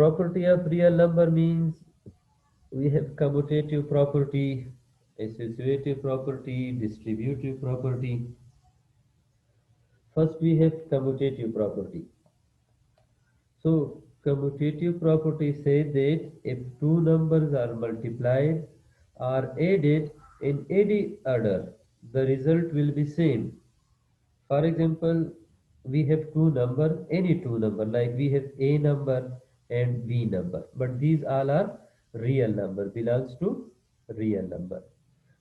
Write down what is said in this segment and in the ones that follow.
Property of real number means we have commutative property, associative property, distributive property. First we have commutative property. So commutative property says that if two numbers are multiplied or added in any order, the result will be same. For example, we have two number, any two number, like we have A number and B number, but these all are real number, belongs to real number.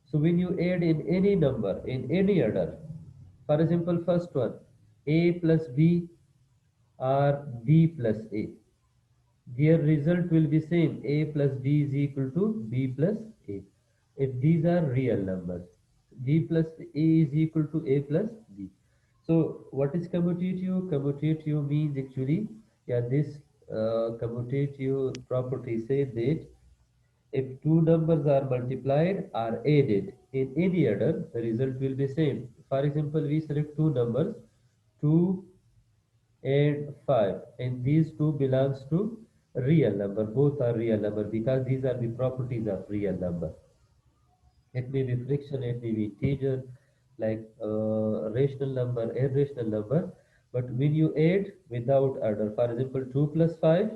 So when you add in any number in any order, for example, first one, A plus B or B plus A, their result will be same. A plus B is equal to B plus A. If these are real numbers, B plus A is equal to A plus B. So what is commutative? Commutative means actually, yeah, this commutative property says that if two numbers are multiplied or added in any order, the result will be same. For example, we select two numbers, 2 and 5, and these two belongs to real number. Both are real number because these are the properties of real number. It may be fraction, it may be integer, like rational number, irrational number. But when you add without order, for example, 2 plus 5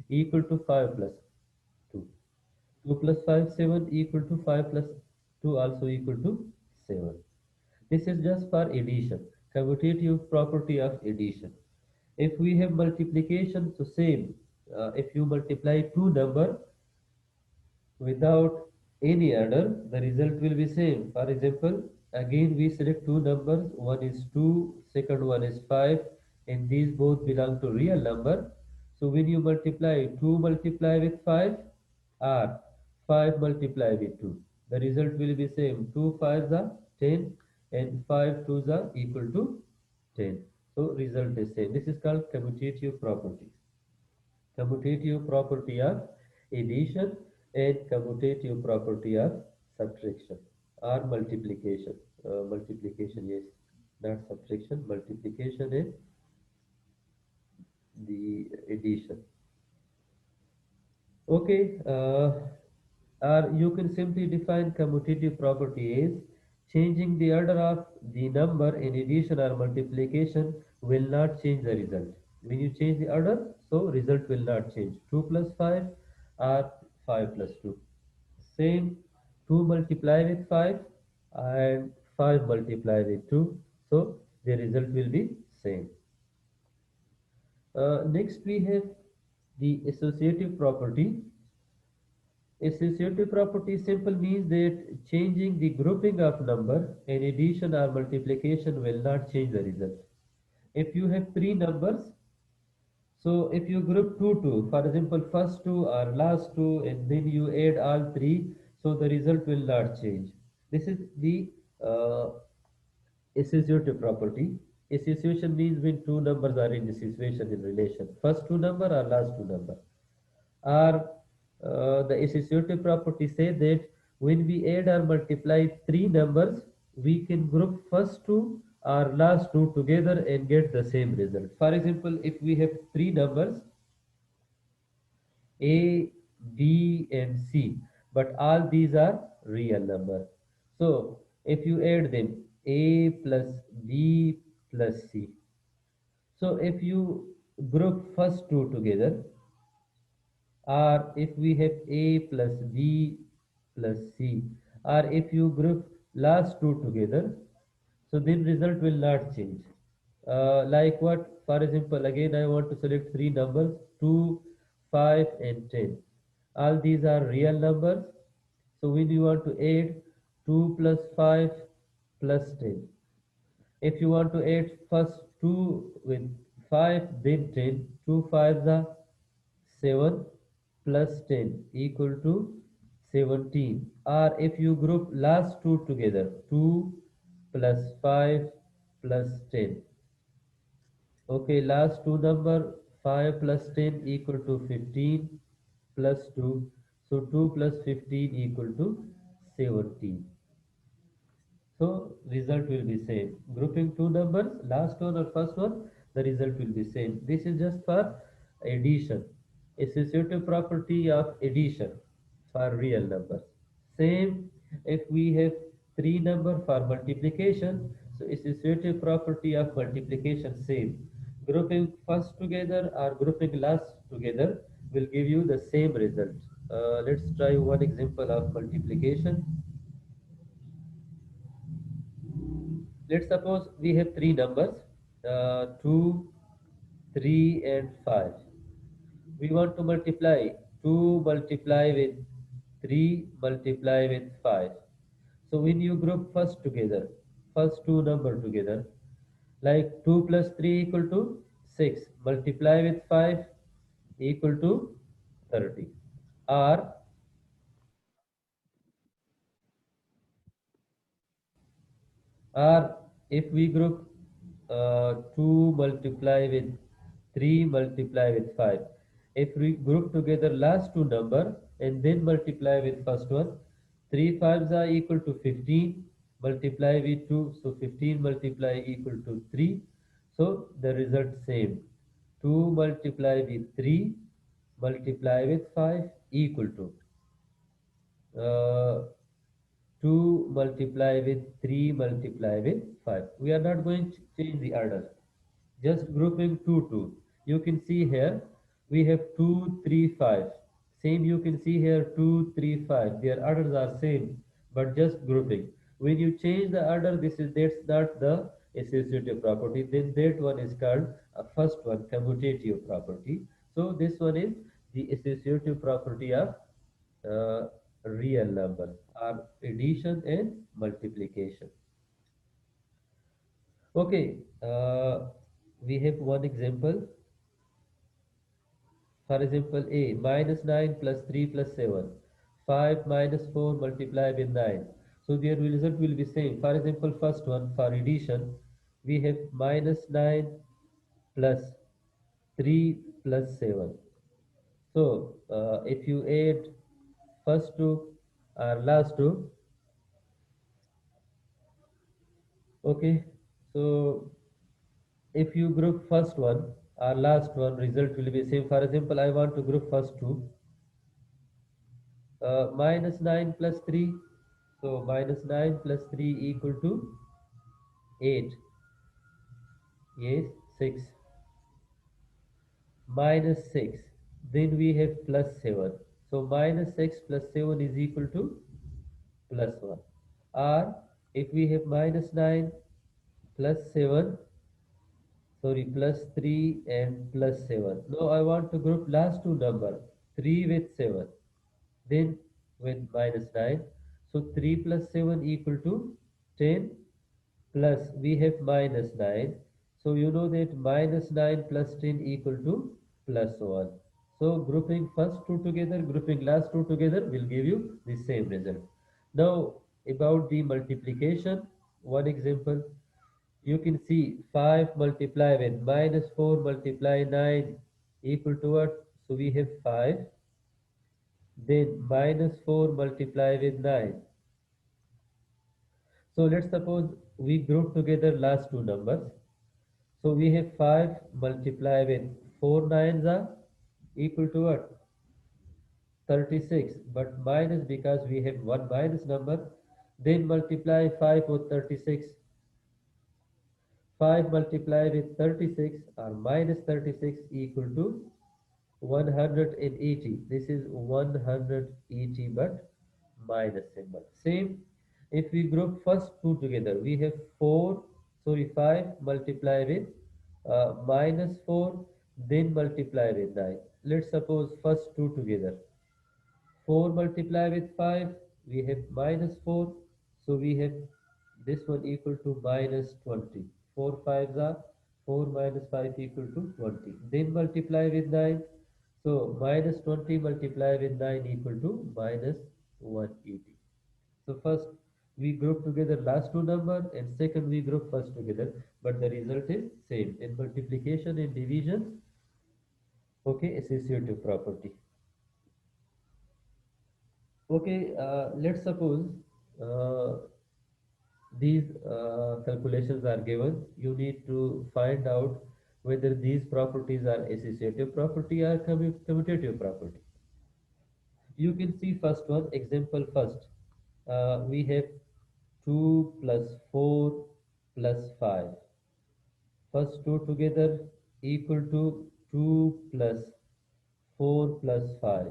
equal to 5 plus 2. 2 plus 5, 7 equal to 5 plus 2 also equal to 7. This is just for addition, commutative property of addition. If we have multiplication, so same. If you multiply two number without any order, the result will be same. For example, again we select two numbers. One is 2, second one is 5, and these both belong to real number. So when you multiply 2 multiply with 5 or 5 multiply with 2, the result will be same. 2 5s are 10 and 5 2s are equal to 10. So result is same. This is called commutative property. Commutative property of addition and commutative property of subtraction or multiplication. Multiplication, yes, not subtraction. Multiplication is the addition. Okay, or you can simply define commutative property as changing the order of the number in addition or multiplication will not change the result. When you change the order, so result will not change. 2 plus 5 or 5 plus 2. Same, 2 multiply with 5 and 5 multiply with 2. So the result will be same. Next we have the associative property. Associative property simple means that changing the grouping of number in addition or multiplication will not change the result. If you have three numbers, so if you group two, for example, first two or last two, and then you add all three, so the result will not change. This is the uh, associative property. Association means when two numbers are in association in relation, first two number or last two number. Or the associative property say that when we add or multiply three numbers, we can group first two or last two together and get the same result. For example, if we have three numbers A, B, and C, but all these are real number. So if you add them, A plus B plus C. So if you group first two together, or if we have A plus B plus C, or if you group last two together, so then result will not change. Like what? For example, again I want to select three numbers, 2, 5 and 10. All these are real numbers. So when you want to add 2 plus 5 plus 10. If you want to add first 2 with 5, then 10, 2 5s are 7 plus 10 equal to 17. Or if you group last two together, 2 plus 5 plus 10. Okay, last two number, 5 plus 10 equal to 15 plus 2. So 2 plus 15 equal to 17. So result will be same. Grouping two numbers, last one or first one, the result will be same. This is just for addition. Associative property of addition for real numbers. Same if we have three number for multiplication, so associative property of multiplication same. Grouping first together or grouping last together will give you the same result. Let's try one example of multiplication. Let's suppose we have three numbers, 2, 3 and 5. We want to multiply 2 multiply with 3 multiply with 5. So when you group first together, first two number together, like 2 plus 3 equal to 6, multiply with 5 equal to 30. Or Or if we group 2 multiply with 3 multiply with 5. If we group together last two number and then multiply with first one, 3 fives are equal to 15, multiply with 2, so 15 multiply equal to 3. So the result same. 2 multiply with 3 multiply with 5 equal to uh, 2 multiply with 3 multiply with 5. We are not going to change the order. Just grouping 2, 2. You can see here we have 2, 3, 5. Same you can see here 2, 3, 5. Their orders are same, but just grouping. When you change the order, that's not the associative property. Then that one is called a first one commutative property. So this one is the associative property of uh, real number are addition and multiplication. Okay, we have one example. For example, A minus 9 plus 3 plus 7. 5 minus 4 multiplied with 9. So their result will be same. For example, first one for addition, we have minus 9 plus 3 plus 7. So if you add first two or last two, okay, so if you group first one or last one, result will be same. For example, I want to group first two, minus 9 plus 3. So minus 9 plus 3 equal to 8. Yes, 6. Minus 6. Then we have plus 7. So minus 6 plus 7 is equal to plus 1. Or if we have minus 9 plus 7, sorry, plus 3 and plus 7. Now I want to group last two number, 3 with 7. Then with minus 9. So 3 plus 7 equal to 10, plus we have minus 9. So you know that minus 9 plus 10 equal to plus 1. So grouping first two together, grouping last two together will give you the same result. Now about the multiplication, one example, you can see 5 multiply with minus 4 multiply 9 equal to what? So we have 5. Then minus 4 multiply with 9. So let's suppose we group together last two numbers. So we have 5 multiply with 4 nines are equal to what? 36. But minus because we have one minus number. Then multiply 5 with 36. 5 multiply with 36 or minus 36 equal to 180. This is 180 but minus symbol. Same if we group first two together, we have 4, sorry 5 multiply with minus 4, then multiply with 9. Let's suppose first two together. 4 multiply with 5, we have minus 4. So we have this one equal to minus 20. 4 fives are 4 minus 5 equal to 20. Then multiply with 9. So minus 20 multiply with 9 equal to minus 180. So first we group together last two number and second we group first together, but the result is same in multiplication and division. Okay, associative property. Okay, let's suppose uh, these calculations are given. You need to find out whether these properties are associative property or commutative property. You can see first one, example first. We have 2 plus 4 plus 5. First two together equal to 2 plus 4 plus 5.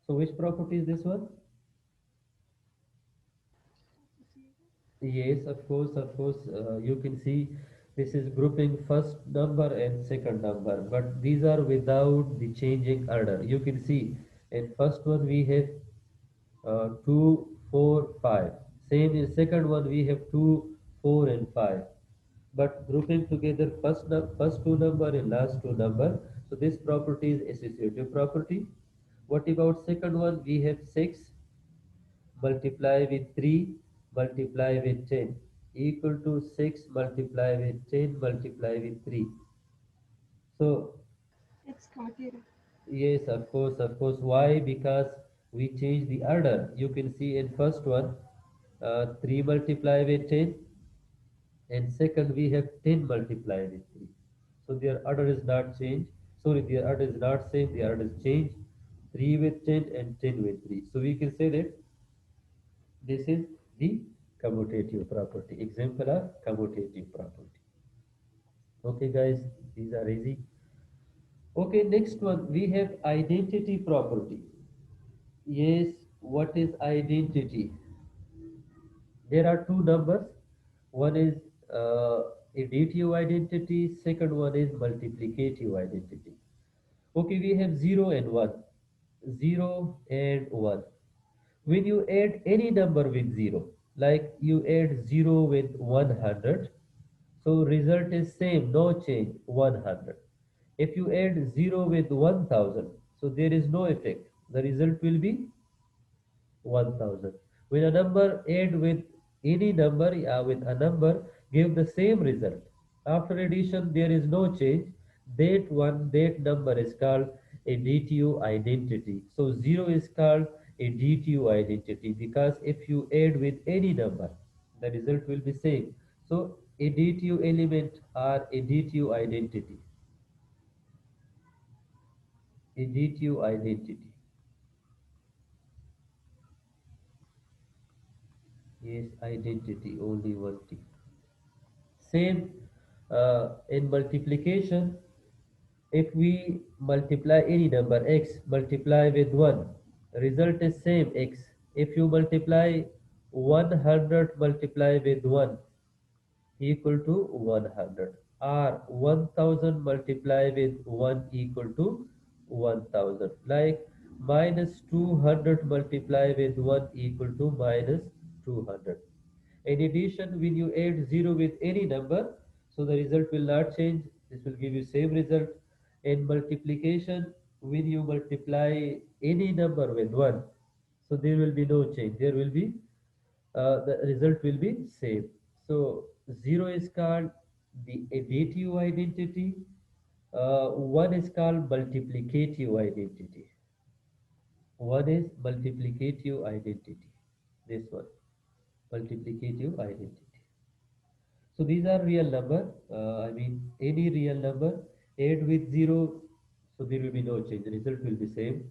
So which property is this one? Yes, of course. You can see this is grouping first number and second number, but these are without the changing order. You can see in first one we have 2, 4, 5. Same in second one we have 2, 4 and 5. But grouping together first two number and last two number. So this property is associative property. What about second one? We have 6 multiply with 3 multiply with 10 equal to 6 multiply with 10 multiply with 3. So It's commutative. yes, of course. Why? Because we change the order. You can see in first one, 3 multiply with 10, and second we have 10 multiplied with 3. So their order is not changed. Sorry, their order is not same. The order is changed. 3 with 10 and 10 with 3. So we can say that this is the commutative property. Example of commutative property. Okay, guys, these are easy. Okay, next one we have identity property. Yes, what is identity? There are two numbers. One is additive identity, second one is multiplicative identity. Okay, we have 0 and 1. 0 and 1. When you add any number with 0, like you add 0 with 100, so result is same, no change, 100. If you add 0 with 1000, so there is no effect. The result will be 1000. When a number add with any number, with a number, give the same result. After addition, there is no change. That number is called a DTU identity. So 0 is called a DTU identity because if you add with any number, the result will be same. So a DTU element or a DTU identity. A DTU identity. Yes, identity, only one T. Same in multiplication, if we multiply any number x, multiply with 1, result is same x. If you multiply 100 multiply with 1 equal to 100, or 1000 multiply with 1 equal to 1000, like minus 200 multiply with 1 equal to minus 200. In addition, when you add 0 with any number, so the result will not change. This will give you same result. In multiplication, when you multiply any number with 1, so there will be no change. There will be the result will be same. So 0 is called the additive identity. 1 is called multiplicative identity. One is multiplicative identity. This one, multiplicative identity. So these are real number. Any real number add with 0, so there will be no change. The result will be same.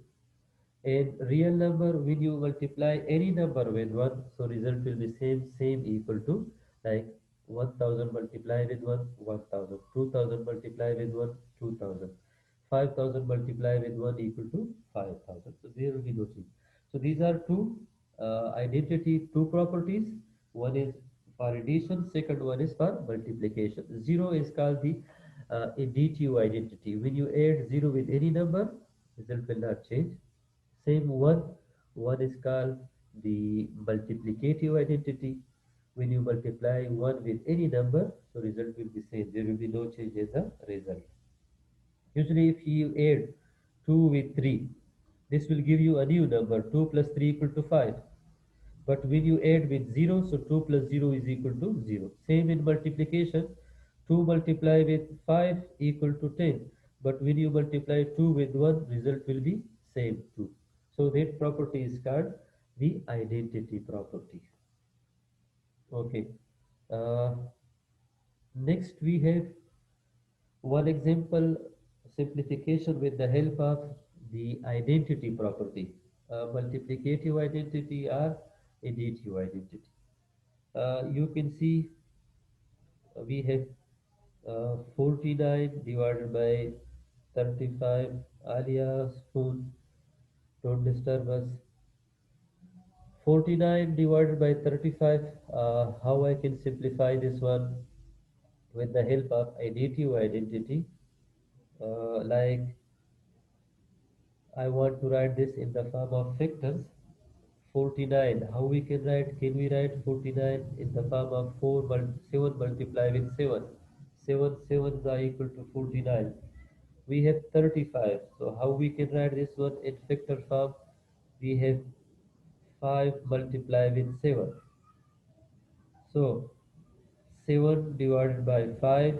In real number, when you multiply any number with 1, so result will be same equal to, like 1000 multiply with 1, 1000, 2000 multiply with 1, 2000, 5000 multiply with 1 equal to 5000. So there will be no change. So these are two identity, two properties. One is for addition, second one is for multiplication. 0 is called the additive identity. When you add 0 with any number, result will not change. Same one, one is called the multiplicative identity. When you multiply one with any number, so result will be same. There will be no change in the result. Usually, if you add 2 with 3, this will give you a new number. 2 plus 3 equal to 5. But when you add with 0, so 2 plus 0 is equal to 0. Same in multiplication. 2 multiply with 5 equal to 10. But when you multiply 2 with 1, result will be same 2. So that property is called the identity property. Okay. Uh, Next we have One example simplification with the help of the identity property. Multiplicative identity or additive identity. You can see we have 49 divided by 35. Alia, spoon, don't disturb us. 49 divided by 35. How I can simplify this one with the help of additive identity? Like I want to write this in the form of factors. 49. How we can write? Can we write 49 in the form of 7 multiplied with 7? 7 sevens are equal to 49. We have 35. So how we can write this one in factor form? We have 5 multiplied with 7. So 7 divided by 5,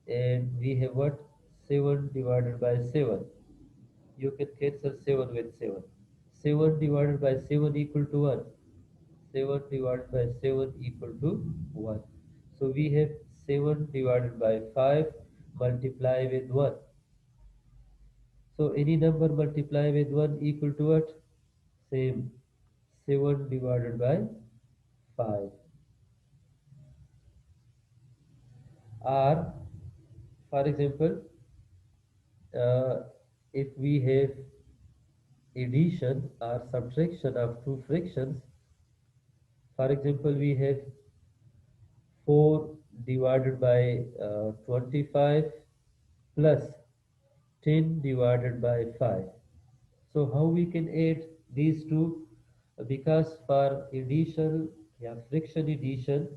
and we have what? 7 divided by 7. You can cancel 7 with 7. 7 divided by 7 equal to 1. 7 divided by 7 equal to 1. So we have 7 divided by 5 multiply with 1. So any number multiply with 1 equal to what? Same. 7 divided by 5. Or, for example, uh, if we have addition or subtraction of two fractions, for example, we have 4 divided by 25 plus 10 divided by 5. So how we can add these two? Because for addition, yeah, fraction addition,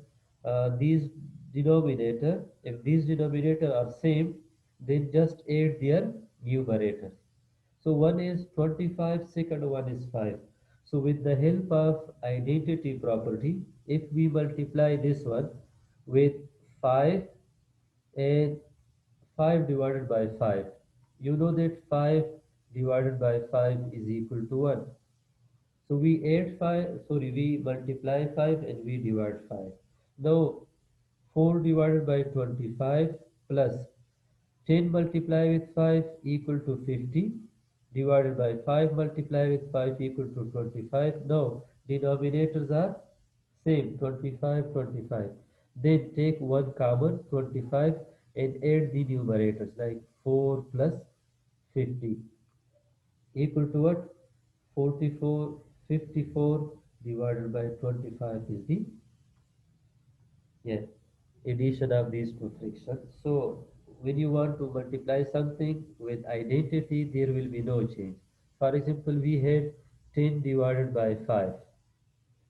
these denominator, if these denominator are same, then just add their numerator. So one is 25, second one is 5. So with the help of identity property, if we multiply this one with 5 and 5 divided by 5, you know that 5 divided by 5 is equal to 1. So we add 5, sorry, we multiply 5 and we divide 5. Now 4 divided by 25 plus 10 multiply with 5 equal to 50 divided by 5 multiply with 5 equal to 25. Now denominators are same, 25, 25. Then take one common 25 and add the numerators like 4 plus 50 equal to what? 44, 54 divided by 25 is the, yeah, addition of these two fractions. So when you want to multiply something with identity, there will be no change. For example, we had 10 divided by 5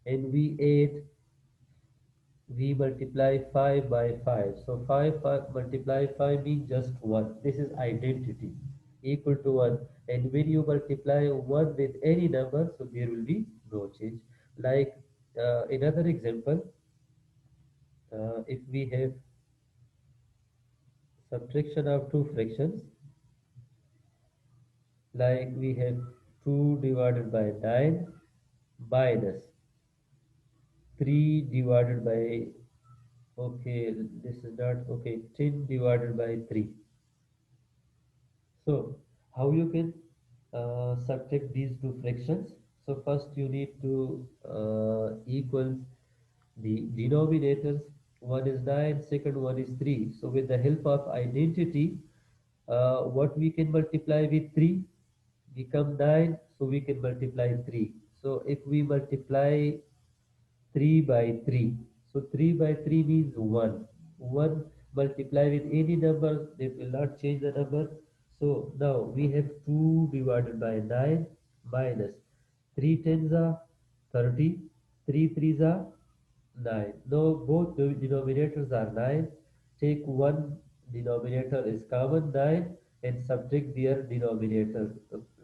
and we multiply 5 by 5. So 5 multiply 5 means just 1. This is identity equal to 1. And when you multiply 1 with any number, so there will be no change. Like another example, if we have subtraction of two fractions, like we have 2 divided by 9 minus 3 divided by, okay, this is not, okay, 10 divided by 3. So how you can subtract these two fractions? So first you need to equal the denominators. One is 9, second one is 3. So with the help of identity, what we can multiply with 3 become 9, so we can multiply 3. So if we multiply 3 by 3, so 3 by 3 means 1. 1 multiply with any number, that will not change the number. So now we have 2 divided by 9 minus 3 tens are 30, 3 threes are 9. Now both the denominators are 9. Take one denominator is common 9 and subtract their denominator,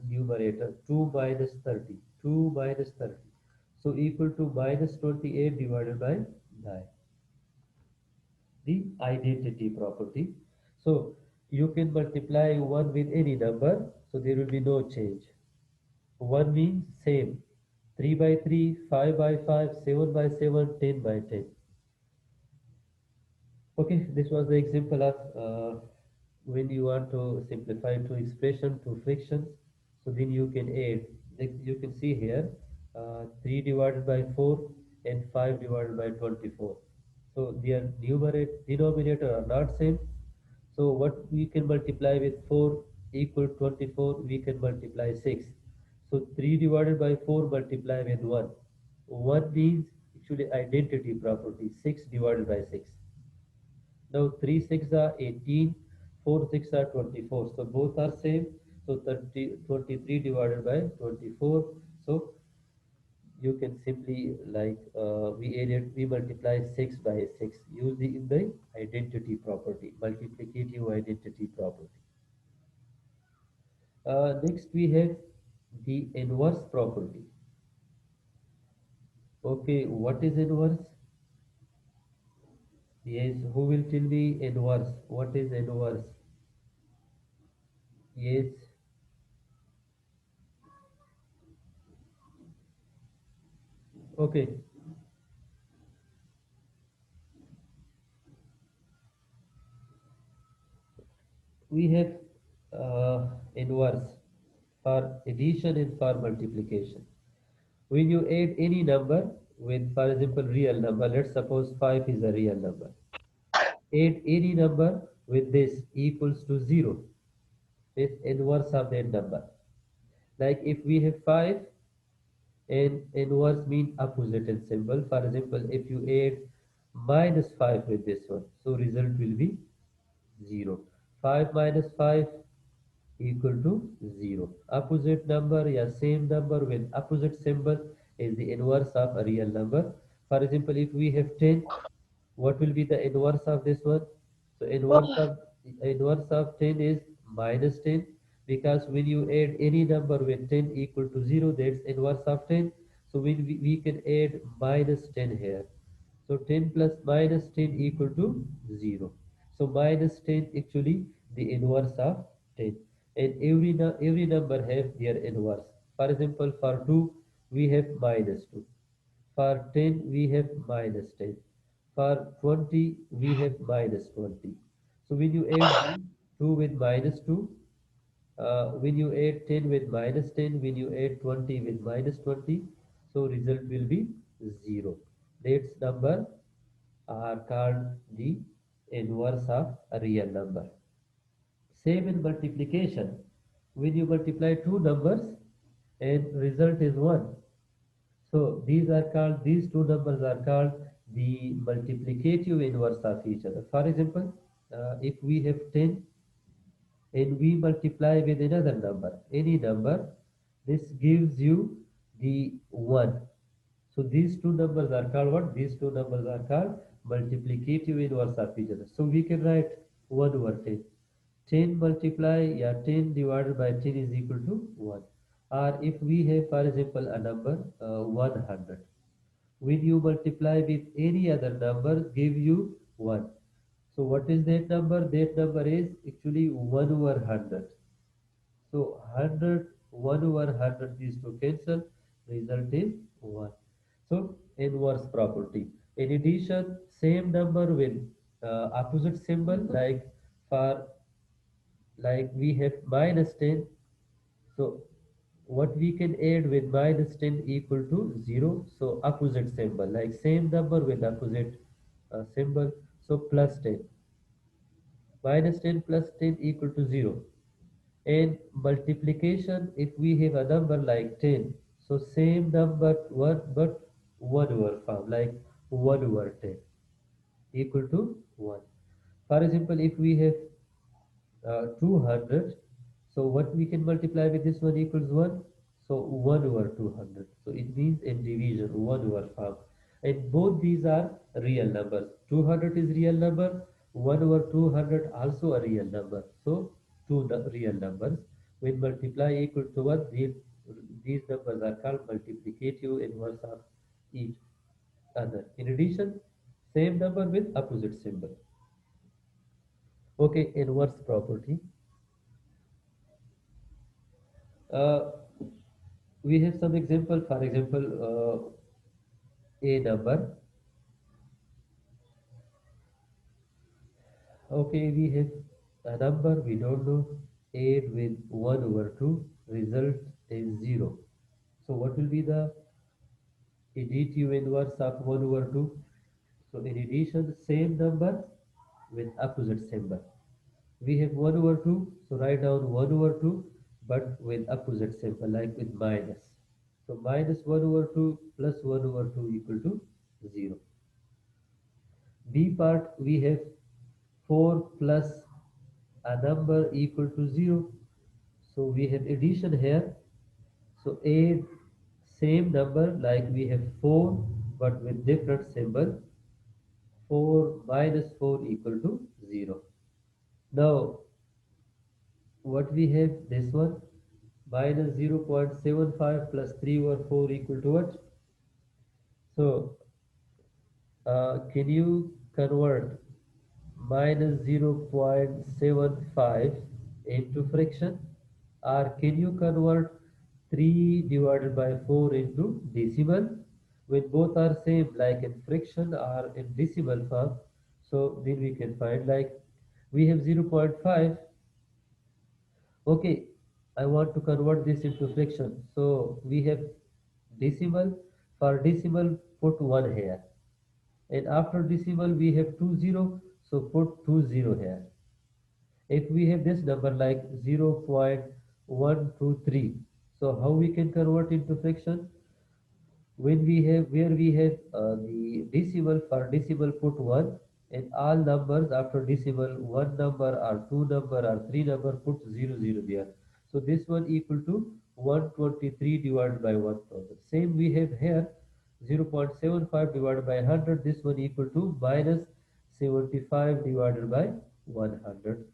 numerator 2 minus 30. 2 minus 30. So equal to minus 28 divided by 9. The identity property. So you can multiply 1 with any number, so there will be no change. 1 means same. 3 by 3, 5 by 5, 7 by 7, 10 by 10. Okay, this was the example of when you want to simplify two expression, two fractions, so then you can add, like you can see here, 3 divided by 4 and 5 divided by 24. So their numerator denominator are not same. So what we can multiply with 4 equal 24, we can multiply 6. So 3 divided by 4 multiply with 1. 1 means actually identity property, 6 divided by 6. Now 3 6 are 18, 4 6 are 24. So both are same. So 23 divided by 24. So you can simply like we multiply 6 by 6 using the identity property, multiplicative identity property. Next we have the inverse property. Okay, what is inverse? Yes, who will tell me inverse? What is inverse? Yes, okay. We have inverse for addition and for multiplication. When you add any number with, for example, real number, let's suppose 5 is a real number. Add any number with this equals to 0. It's inverse of that number. Like if we have 5 and inverse mean opposite in symbol. For example, if you add minus 5 with this one, so result will be 0. 5 minus 5 equal to 0. Opposite number, yeah, same number with opposite symbol is the inverse of a real number. For example, if we have 10, what will be the inverse of this one? So inverse of 10 is minus 10, because when you add any number with 10 equal to 0, that's inverse of 10. So when we can add minus 10 here. So 10 plus minus 10 equal to 0. So minus 10 actually the inverse of 10. And every number have their inverse. For example, for 2 we have minus 2. For 10 we have minus 10. For 20 we have minus 20. So when you add 2 with minus 2, when you add 10 with minus 10, when you add 20 with minus 20, so result will be 0. That's number are called the inverse of a real number. Same in multiplication. When you multiply two numbers and result is 1. So these two numbers are called the multiplicative inverse of each other. For example, if we have 10 and we multiply with another number, any number, this gives you the 1. So these two numbers are called what? These two numbers are called multiplicative inverse of each other. So we can write 1 over 10. 10 multiply, yeah, 10 divided by 10 is equal to 1. Or if we have, for example, a number 100. When you multiply with any other number, give you 1. So what is that number? That number is actually 1 over 100. So 100, 1 over 100, these two cancel, result is 1. So inverse property. In addition, same number with opposite symbol, like for like we have minus 10. So what we can add with minus 10 equal to 0. So opposite symbol, like same number with opposite symbol. So plus 10. Minus 10 plus 10 equal to 0. And multiplication, if we have a number like 10, so same number 1 but 1 over form, like 1 over 10 equal to 1. For example, if we have 200, so what we can multiply with this one equals 1, so 1 over 200. So it means in division 1 over form. And both these are real numbers. 200 is real number, 1 over 200 also a real number. So two real numbers when multiply equal to 1, these numbers are called multiplicative inverse of each other. In addition, same number with opposite symbol. Okay, inverse property. Uh, we have some example. For example, a number. Okay, we have. a number we don't know, 8 with 1 over 2, result is 0. So what will be the additive inverse of 1 over 2? So in addition, same number with opposite symbol. We have 1 over 2, so write down 1 over 2, but with opposite symbol, like with minus. So minus 1 over 2 plus 1 over 2 equal to 0. B part, we have 4 plus a number equal to 0. So we have addition here. So add same number like we have 4 but with different symbol. 4 minus 4 equal to 0. Now what we have, this one, minus 0.75 plus 3 over 4 equal to what? So can you convert minus 0.75 into fraction, or can you convert 3 divided by 4 into decimal? When both are same, like in fraction or in decimal form, so then we can find, like we have 0.5. Okay, I want to convert this into fraction. So we have decimal. For decimal, put 1 here. And after decimal, we have 2 0. So put 2 0 here. If we have this number like 0.123, so how we can convert into fraction? When we have, where we have the decimal, for decimal put 1, and all numbers after decimal, 1 number or 2 number or 3 number, put 0 0 there. So this one equal to 123 divided by 1000. Same we have here, 0.75 divided by 100, this one equal to minus 75 divided by 100,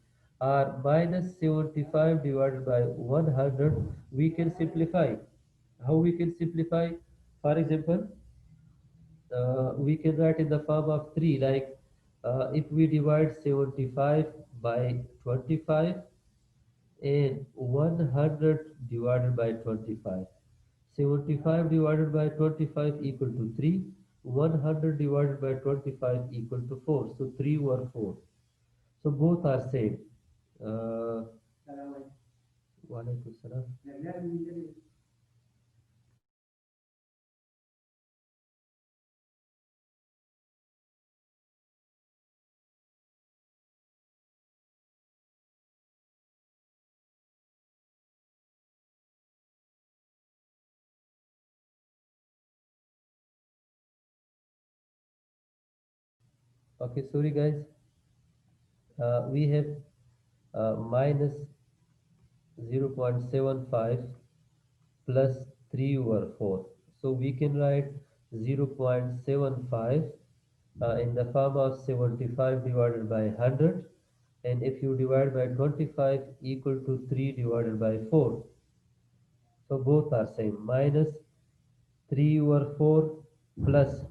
or minus 75 divided by 100. We can simplify. How we can simplify? For example, we can write in the form of 3, like if we divide 75 by 25 and 100 divided by 25. 75 divided by 25 equal to 3, 100 divided by 25 equal to 4. So 3 over 4. So both are same. Uh, Walaikum salam. Okay, sorry guys. We have minus 0.75 plus 3 over 4. So we can write 0.75 in the form of 75 divided by 100, and if you divide by 25 equal to 3 divided by 4. So both are same, minus 3 over 4 plus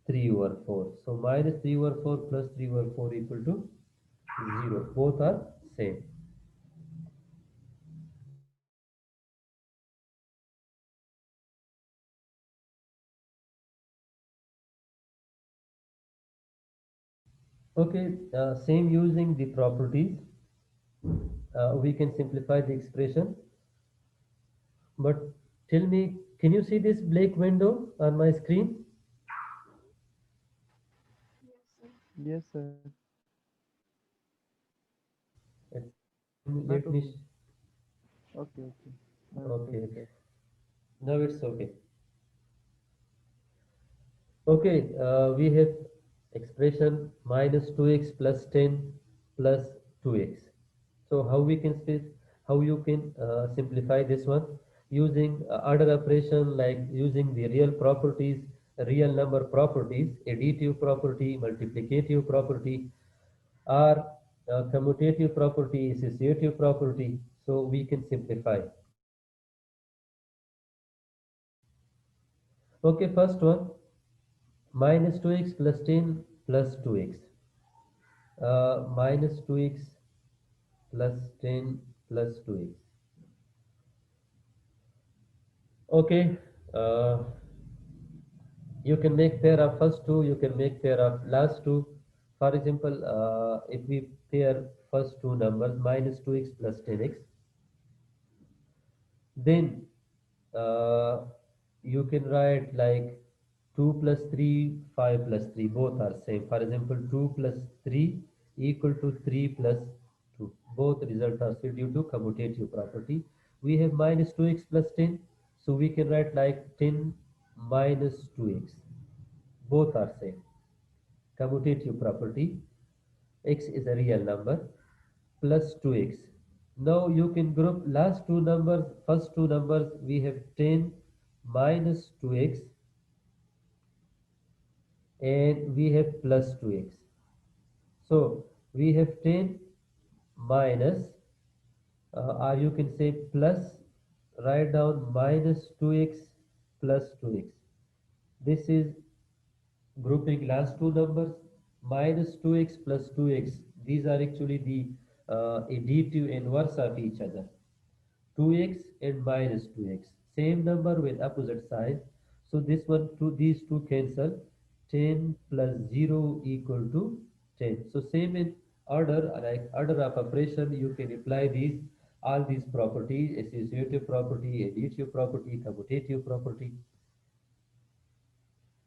3 over 4. So minus 3 over 4 plus 3 over 4 equal to 0. Both are same. Okay, same using the properties, we can simplify the expression. But tell me, can you see this black window on my screen? Yes, sir. Yes, sir. It's, Not let me. okay. Okay, okay. Now it's Okay, okay, sir. now it's okay. Okay, we have expression minus 2x plus 10 plus 2x. So how we can how you can simplify this one using order operation, like using the real properties, real number properties, additive property, multiplicative property, or commutative property, associative property. So we can simplify. Okay, first one, minus 2x plus 10 plus 2x. Minus 2x plus 10 plus 2x. Okay, uh, you can make pair of first two, you can make pair of last two. For example, if we pair first two numbers minus 2x plus 10x. Then uh, you can write like 2 plus 3, 5 plus 3, both are same. For example, 2 plus 3 equal to 3 plus 2. Both results are same due to commutative property. We have minus 2x plus 10, so we can write like 10 minus 2x. Both are same. Commutative property. X is a real number plus 2x. Now you can group last two numbers, first two numbers we have 10 minus 2x and we have plus 2x. So we have 10 minus or you can say plus, write down minus 2x plus 2x. This is grouping last two numbers minus 2x plus 2x. These are actually the additive inverse of each other. 2x and minus 2x, same number with opposite sign. So this one, these two cancel. 10 plus 0 equal to 10. So same in order, like order of operation, you can apply these all these properties: associative property, additive property, commutative property.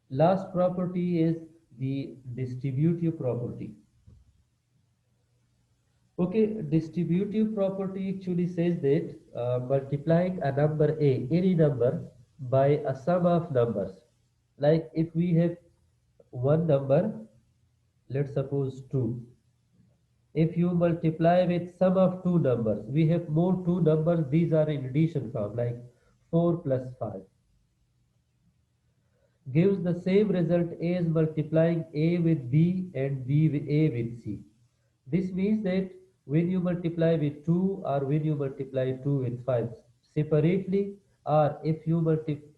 Last property is the distributive property. Okay, distributive property actually says that multiplying a number A, any number, by a sum of numbers. Like if we have one number, let's suppose 2. If you multiply with sum of two numbers, we have more two numbers, these are in addition form, like 4 plus 5. Gives the same result as multiplying A with B and B with A with C. This means that when you multiply with 2 or when you multiply 2 with 5 separately, or if you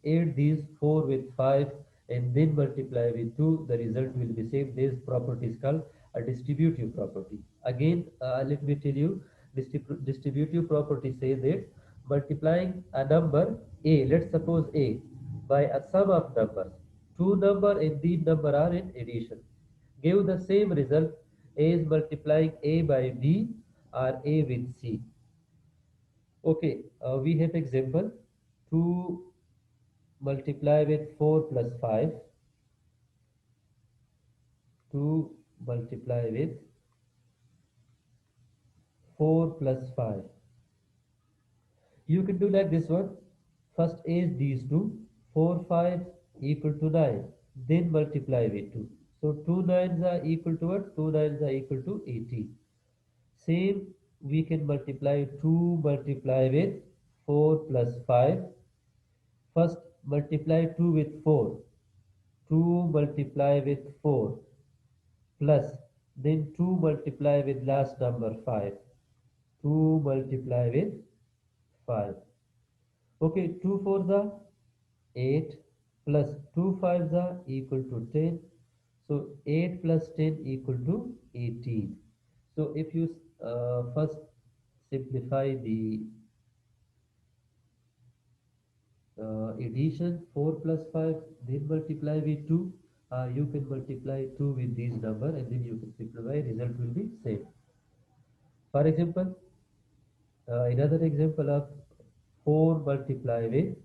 add these 4 with 5 and then multiply with 2, the result will be same. This property is called a distributive property. Again, let me tell you, distributive property says that multiplying a number A, let's suppose A, by a sum of numbers, two number and these number are in addition, give the same result as multiplying A by B or A with C. Okay, we have example 2 multiply with 4 plus 5, 2 multiply with 4 plus 5. You can do like this one. First is these two, 4, 5 equal to 9. Then multiply with 2. So 2 nines are equal to what? 2 nines are equal to 18. Same, we can multiply 2 multiply with 4 plus 5. First multiply 2 with 4. 2 multiply with 4 plus then 2 multiply with last number 5. 2 multiply with 5. Okay, 2 4s are 8 plus 2 5s are equal to 10. So 8 plus 10 equal to 18. So if you first simplify the addition, 4 plus 5, then multiply with 2. You can multiply 2 with these number and then you can simplify, result will be same. For example, another example of 4 multiply with